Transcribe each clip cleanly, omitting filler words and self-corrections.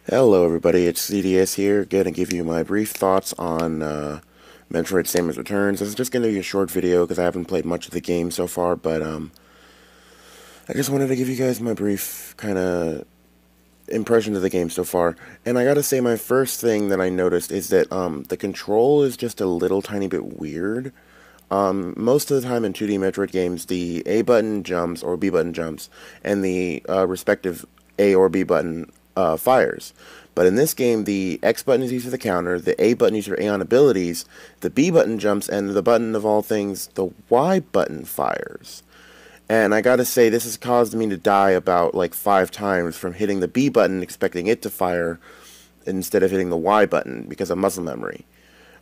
Hello everybody, it's CDS here, gonna give you my brief thoughts on Metroid Samus Returns. This is just gonna be a short video because I haven't played much of the game so far, but I just wanted to give you guys my brief kind of impression of the game so far. And I gotta say, my first thing that I noticed is that the control is just a little tiny bit weird. Most of the time in 2D Metroid games, the A button jumps or B button jumps, and the respective A or B button fires. But in this game, the X button is used for the counter, the A button is used for Aeon abilities, the B button jumps, and the button of all things, the Y button fires. And I gotta say, this has caused me to die about like 5 times from hitting the B button expecting it to fire instead of hitting the Y button because of muscle memory.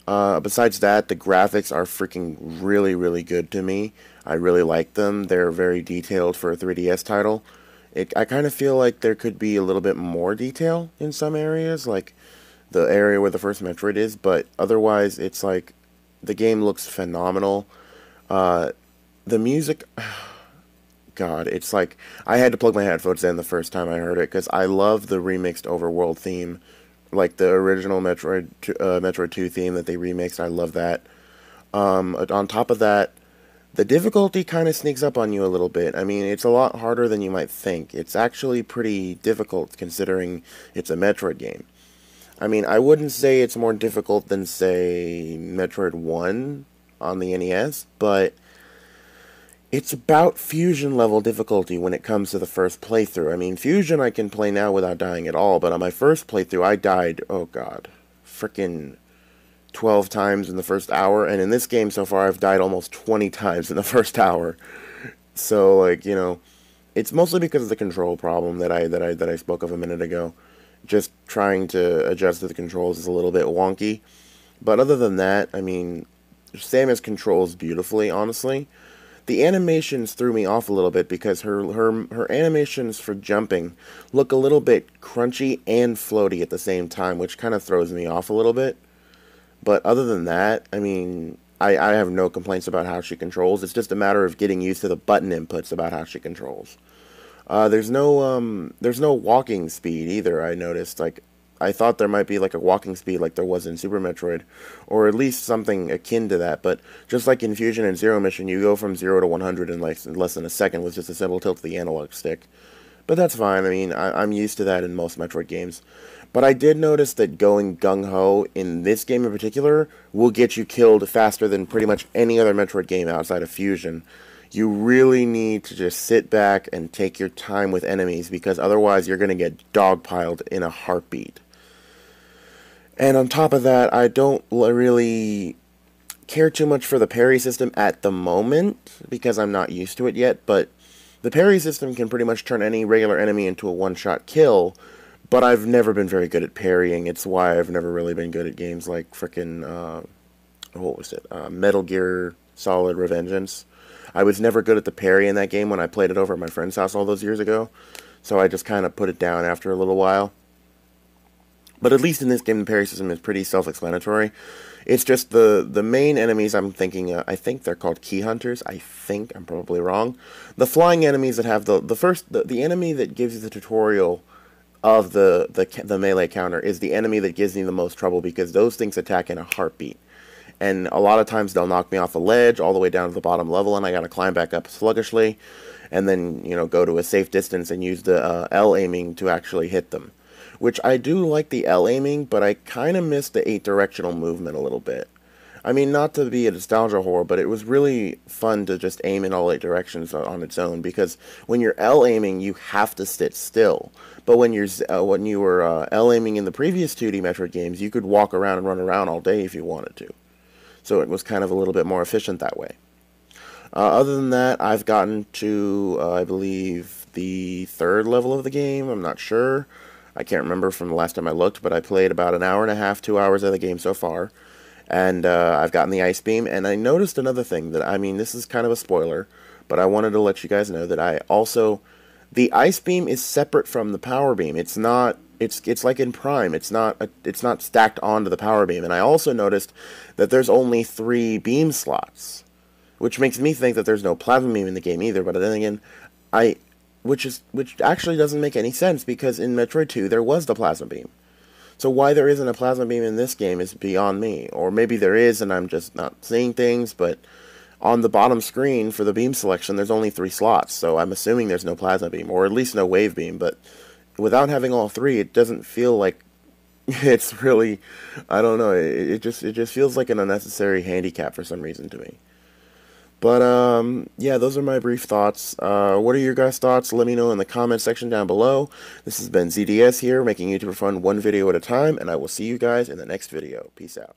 Besides that, the graphics are freaking really good to me. I really like them. They're very detailed for a 3DS title. I kind of feel like there could be a little bit more detail in some areas, like the area where the first Metroid is, but otherwise it's like the game looks phenomenal. Uh, the music, God, it's like I had to plug my headphones in the first time I heard it because I love the remixed overworld theme, like the original Metroid 2 theme that they remixed. I love that. On top of that, the difficulty kind of sneaks up on you a little bit. I mean, it's a lot harder than you might think. It's actually pretty difficult considering it's a Metroid game. I mean, I wouldn't say it's more difficult than, say, Metroid 1 on the NES, but it's about Fusion level difficulty when it comes to the first playthrough. I mean, Fusion I can play now without dying at all, but on my first playthrough I died, oh god, frickin' 12 times in the first hour, and in this game so far I've died almost 20 times in the first hour. So like, it's mostly because of the control problem that I spoke of a minute ago. Just trying to adjust to the controls is a little bit wonky. But other than that, I mean, Samus controls beautifully, honestly. The animations threw me off a little bit because her animations for jumping look a little bit crunchy and floaty at the same time, which kind of throws me off a little bit. But other than that, I mean, I have no complaints about how she controls. It's just a matter of getting used to the button inputs about how she controls. There's no walking speed either. I noticed. Like, I thought there might be like a walking speed like there was in Super Metroid, or at least something akin to that. But just like in Fusion and Zero Mission, you go from 0 to 100 in like less than a second with just a simple tilt of the analog stick. But that's fine. I mean, I'm used to that in most Metroid games. But I did notice that going gung-ho in this game in particular will get you killed faster than pretty much any other Metroid game outside of Fusion. You really need to just sit back and take your time with enemies because otherwise you're going to get dogpiled in a heartbeat. And on top of that, I don't really care too much for the parry system at the moment because I'm not used to it yet, but the parry system can pretty much turn any regular enemy into a one-shot kill, but I've never been very good at parrying. It's why I've never really been good at games like frickin', what was it, Metal Gear Solid Revengeance. I was never good at the parry in that game when I played it over at my friend's house all those years ago, so I just kind of put it down after a little while. But at least in this game, the parry system is pretty self-explanatory. It's just the main enemies I'm thinking, I think they're called key hunters. I think, I'm probably wrong. The flying enemies that have the enemy that gives you the tutorial of the melee counter is the enemy that gives me the most trouble because those things attack in a heartbeat. And a lot of times they'll knock me off a ledge all the way down to the bottom level and I gotta climb back up sluggishly and then, go to a safe distance and use the L aiming to actually hit them. Which I do like the L aiming, but I kind of miss the 8-directional movement a little bit. I mean, not to be a nostalgia whore, but it was really fun to just aim in all 8 directions on its own, because when you're L aiming, you have to sit still. But when you were L aiming in the previous 2D Metroid games, you could walk around and run around all day if you wanted to. So it was kind of a little bit more efficient that way. Other than that, I've gotten to, I believe, the 3rd level of the game. I'm not sure. I can't remember from the last time I looked, but I played about an hour and a half, 2 hours of the game so far. And I've gotten the Ice Beam, and I noticed another thing that, I mean, this is kind of a spoiler, but I wanted to let you guys know that the Ice Beam is separate from the Power Beam. It's not, it's like in Prime, it's not stacked onto the Power Beam. And I also noticed that there's only 3 beam slots, which makes me think that there's no Plasma Beam in the game either, but then again, which actually doesn't make any sense, because in Metroid 2 there was the plasma beam. So why there isn't a plasma beam in this game is beyond me. Or maybe there is and I'm just not seeing things, but on the bottom screen for the beam selection there's only 3 slots, so I'm assuming there's no plasma beam, or at least no wave beam, but without having all 3 it doesn't feel like it's really, I don't know, it just feels like an unnecessary handicap for some reason to me. But, yeah, those are my brief thoughts. What are your guys' thoughts? Let me know in the comment section down below. This has been ZDS here, making YouTuber fun one video at a time, and I will see you guys in the next video. Peace out.